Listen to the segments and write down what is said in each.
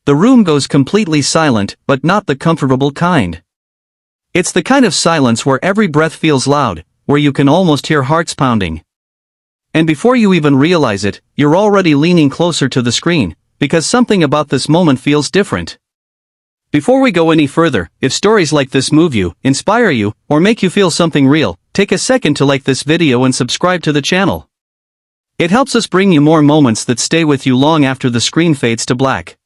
The room goes completely silent, but not the comfortable kind. It's the kind of silence where every breath feels loud, where you can almost hear hearts pounding. And before you even realize it, you're already leaning closer to the screen, because something about this moment feels different. Before we go any further, if stories like this move you, inspire you, or make you feel something real, take a second to like this video and subscribe to the channel. It helps us bring you more moments that stay with you long after the screen fades to black.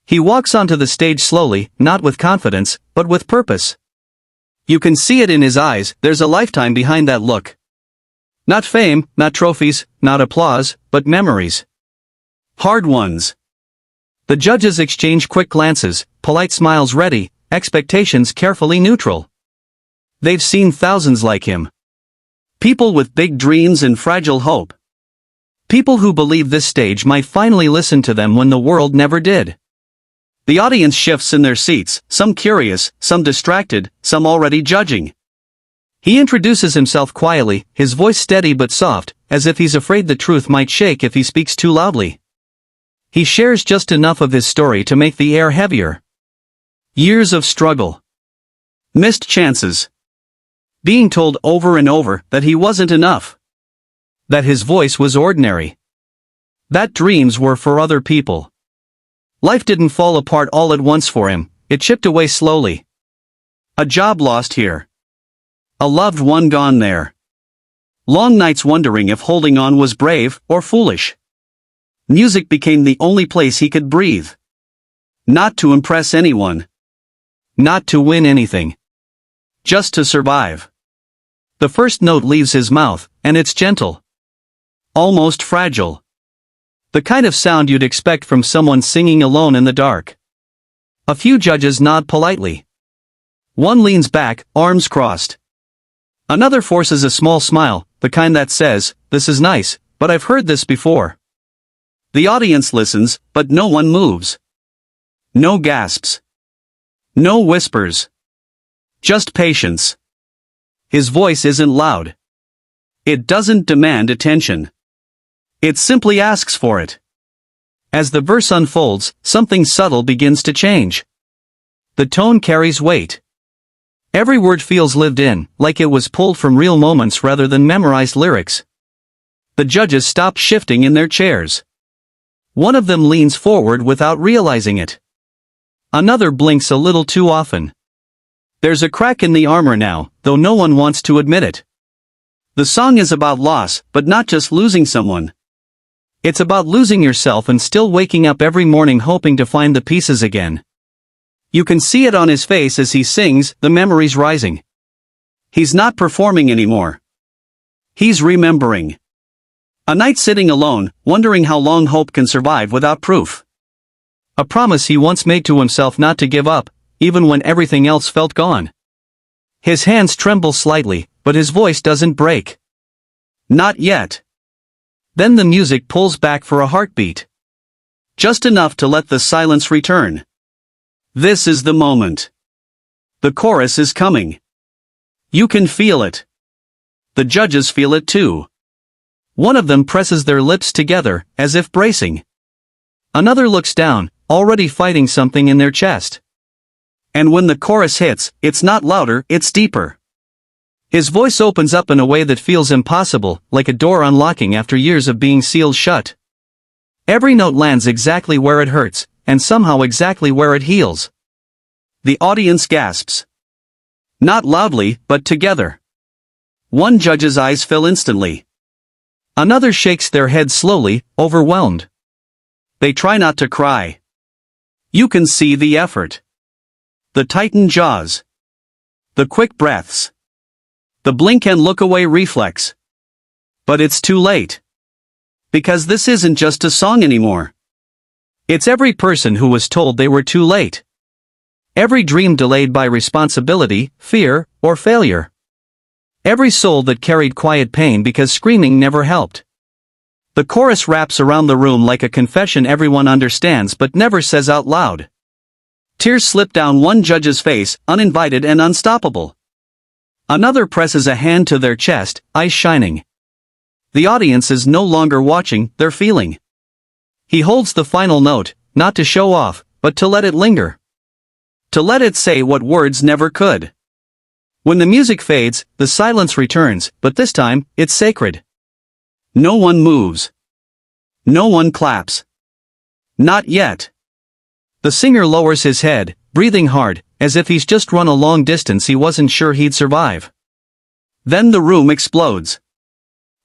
He walks onto the stage slowly, not with confidence, but with purpose. You can see it in his eyes, there's a lifetime behind that look. Not fame, not trophies, not applause, but memories. Hard ones. The judges exchange quick glances, polite smiles ready, expectations carefully neutral. They've seen thousands like him. People with big dreams and fragile hope. People who believe this stage might finally listen to them when the world never did. The audience shifts in their seats, some curious, some distracted, some already judging. He introduces himself quietly, his voice steady but soft, as if he's afraid the truth might shake if he speaks too loudly. He shares just enough of his story to make the air heavier. Years of struggle. Missed chances. Being told over and over that he wasn't enough. That his voice was ordinary. That dreams were for other people. Life didn't fall apart all at once for him, it chipped away slowly. A job lost here. A loved one gone there. Long nights wondering if holding on was brave or foolish. Music became the only place he could breathe. Not to impress anyone. Not to win anything. Just to survive. The first note leaves his mouth, and it's gentle. Almost fragile. The kind of sound you'd expect from someone singing alone in the dark. A few judges nod politely. One leans back, arms crossed. Another forces a small smile, the kind that says, "This is nice, but I've heard this before." The audience listens, but no one moves. No gasps. No whispers. Just patience. His voice isn't loud. It doesn't demand attention. It simply asks for it. As the verse unfolds, something subtle begins to change. The tone carries weight. Every word feels lived in, like it was pulled from real moments rather than memorized lyrics. The judges stop shifting in their chairs. One of them leans forward without realizing it. Another blinks a little too often. There's a crack in the armor now, though no one wants to admit it. The song is about loss, but not just losing someone. It's about losing yourself and still waking up every morning hoping to find the pieces again. You can see it on his face as he sings, the memories rising. He's not performing anymore. He's remembering. A night sitting alone, wondering how long hope can survive without proof. A promise he once made to himself not to give up, even when everything else felt gone. His hands tremble slightly, but his voice doesn't break. Not yet. Then the music pulls back for a heartbeat. Just enough to let the silence return. This is the moment. The chorus is coming. You can feel it. The judges feel it too. One of them presses their lips together, as if bracing. Another looks down, already fighting something in their chest. And when the chorus hits, it's not louder, it's deeper. His voice opens up in a way that feels impossible, like a door unlocking after years of being sealed shut. Every note lands exactly where it hurts, and somehow exactly where it heals. The audience gasps. Not loudly, but together. One judge's eyes fill instantly. Another shakes their head slowly, overwhelmed. They try not to cry. You can see the effort. The tightened jaws. The quick breaths. The blink and look away reflex. But it's too late. Because this isn't just a song anymore. It's every person who was told they were too late. Every dream delayed by responsibility, fear, or failure. Every soul that carried quiet pain because screaming never helped. The chorus wraps around the room like a confession everyone understands but never says out loud. Tears slip down one judge's face, uninvited and unstoppable. Another presses a hand to their chest, eyes shining. The audience is no longer watching, they're feeling. He holds the final note, not to show off, but to let it linger. To let it say what words never could. When the music fades, the silence returns, but this time, it's sacred. No one moves. No one claps. Not yet. The singer lowers his head, breathing hard, as if he's just run a long distance he wasn't sure he'd survive. Then the room explodes.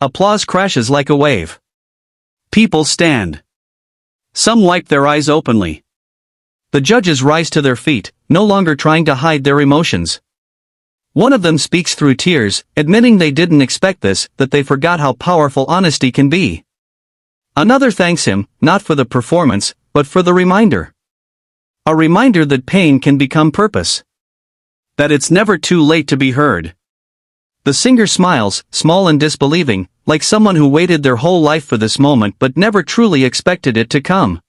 Applause crashes like a wave. People stand. Some wipe their eyes openly. The judges rise to their feet, no longer trying to hide their emotions. One of them speaks through tears, admitting they didn't expect this, that they forgot how powerful honesty can be. Another thanks him, not for the performance, but for the reminder. A reminder that pain can become purpose. That it's never too late to be heard. The singer smiles, small and disbelieving, like someone who waited their whole life for this moment but never truly expected it to come.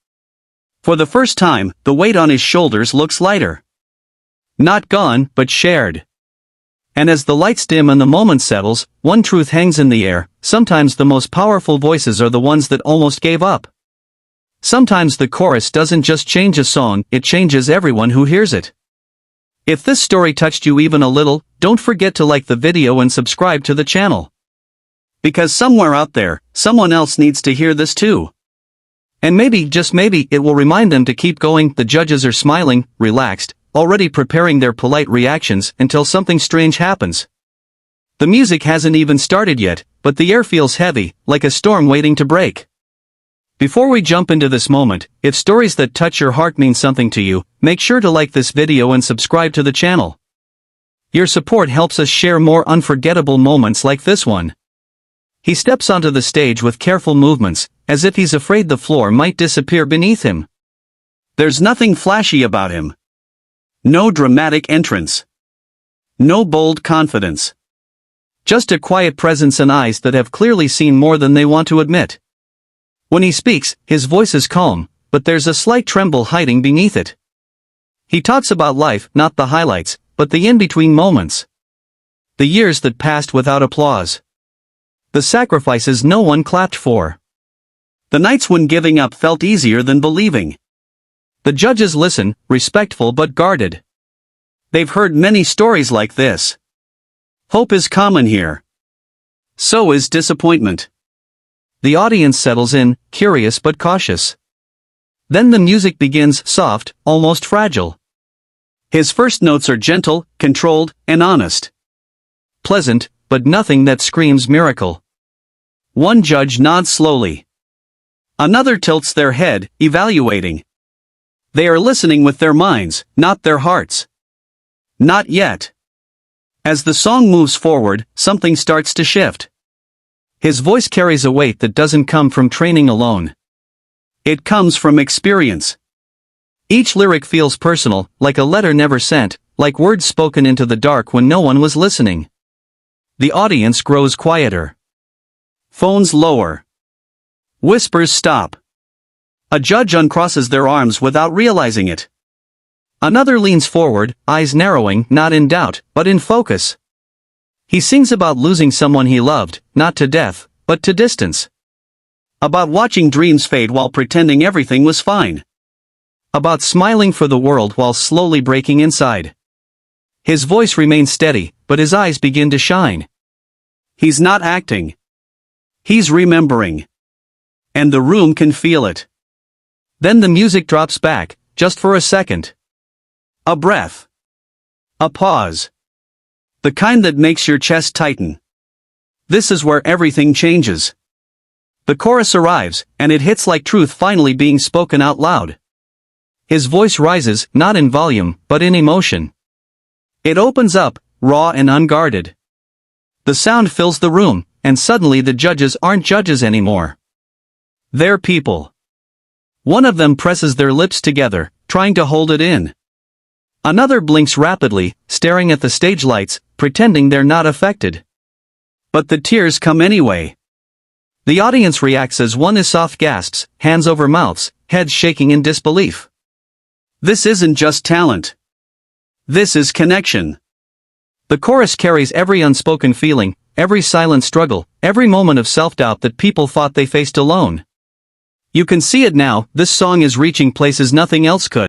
For the first time, the weight on his shoulders looks lighter. Not gone, but shared. And as the lights dim and the moment settles, one truth hangs in the air: sometimes the most powerful voices are the ones that almost gave up. Sometimes the chorus doesn't just change a song, it changes everyone who hears it. If this story touched you even a little, don't forget to like the video and subscribe to the channel. Because somewhere out there, someone else needs to hear this too. And maybe, just maybe, it will remind them to keep going. The judges are smiling, relaxed, already preparing their polite reactions until something strange happens. The music hasn't even started yet, but the air feels heavy, like a storm waiting to break. Before we jump into this moment, if stories that touch your heart mean something to you, make sure to like this video and subscribe to the channel. Your support helps us share more unforgettable moments like this one. He steps onto the stage with careful movements, as if he's afraid the floor might disappear beneath him. There's nothing flashy about him. No dramatic entrance. No bold confidence. Just a quiet presence and eyes that have clearly seen more than they want to admit. When he speaks, his voice is calm, but there's a slight tremble hiding beneath it. He talks about life, not the highlights, but the in-between moments. The years that passed without applause. The sacrifices no one clapped for. The nights when giving up felt easier than believing. The judges listen, respectful but guarded. They've heard many stories like this. Hope is common here. So is disappointment. The audience settles in, curious but cautious. Then the music begins, soft, almost fragile. His first notes are gentle, controlled, and honest. Pleasant, but nothing that screams miracle. One judge nods slowly. Another tilts their head, evaluating. They are listening with their minds, not their hearts. Not yet. As the song moves forward, something starts to shift. His voice carries a weight that doesn't come from training alone. It comes from experience. Each lyric feels personal, like a letter never sent, like words spoken into the dark when no one was listening. The audience grows quieter. Phones lower. Whispers stop. A judge uncrosses their arms without realizing it. Another leans forward, eyes narrowing, not in doubt, but in focus. He sings about losing someone he loved, not to death, but to distance. About watching dreams fade while pretending everything was fine. About smiling for the world while slowly breaking inside. His voice remains steady, but his eyes begin to shine. He's not acting. He's remembering. And the room can feel it. Then the music drops back, just for a second. A breath. A pause. The kind that makes your chest tighten. This is where everything changes. The chorus arrives, and it hits like truth finally being spoken out loud. His voice rises, not in volume, but in emotion. It opens up, raw and unguarded. The sound fills the room, and suddenly the judges aren't judges anymore. They're people. One of them presses their lips together, trying to hold it in. Another blinks rapidly, staring at the stage lights, pretending they're not affected. But the tears come anyway. The audience reacts as one is soft gasps, hands over mouths, heads shaking in disbelief. This isn't just talent. This is connection. The chorus carries every unspoken feeling, every silent struggle, every moment of self-doubt that people thought they faced alone. You can see it now, this song is reaching places nothing else could.